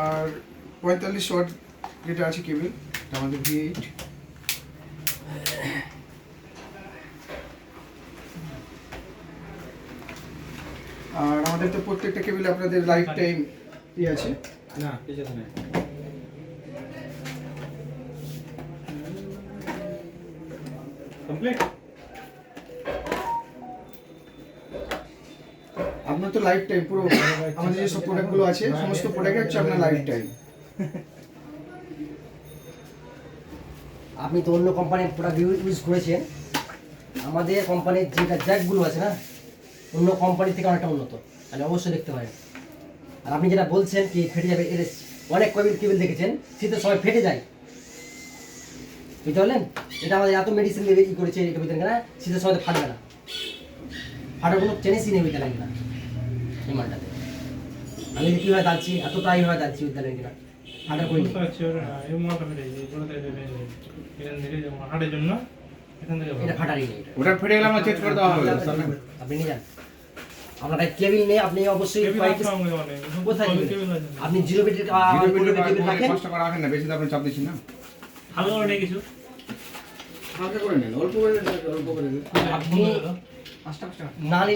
আর 45 watt যেটা আছে কেবল, আমাদের V8। আর আমাদের তো প্রত্যেকটা কেবল আপনাদের লাইফ টাইম আছে না, কিছু নেই। কমপ্লিট। আপনার তো লাইফ টাইম পুরো আমাদের যে সব প্রোডাক্টগুলো আছে সমস্ত প্রোডাক্ট হচ্ছে আপনার লাইফ টাইম। আপনি তো অন্য কোম্পানির প্রোডাক্ট ইউজ করেছেন, আমাদের কোম্পানির যেটা জ্যাকগুলো আছে না, অন্য কোম্পানি থেকে অনেকটা উন্নত, তাহলে অবশ্যই দেখতে পারেন। আর আপনি যেটা বলছেন কি ফেটে যাবে, এর অনেক কেবল দেখেছেন শীতের সময় ফেটে যায়, বুঝতে পারলেন? এটা আমাদের এত মেডিসিন দিয়ে ই করেছে এটা বুঝলেন না, শীতের সময় ফাটবে না, ফাটার কোনো চেনিসই নেই বুঝতে লাগবে না এই মালটাতে। আমি কীভাবে দাঁড়ছি, এতটা এইভাবে দাঁড়ছি বুঝতে লাগবে না, ফাটার করি এটা ফাটারই নেই। ওটা ফেটে গেলে আমরা চেঞ্জ করে দেওয়া হবে। আপনি নিয়ে যান, আপনার কাছে কেবিল নেই, আপনি অবশ্যই কোথায় আপনি জিরো বিটের কেবিল রাখেন, 5 টাকা রাখেন না, বেশি তো আপনি চাপ দিচ্ছেন না। ভালো করে নেই কিছু হালকা করে নেন, অল্প করে অল্প করে আপনি পাঁচটা না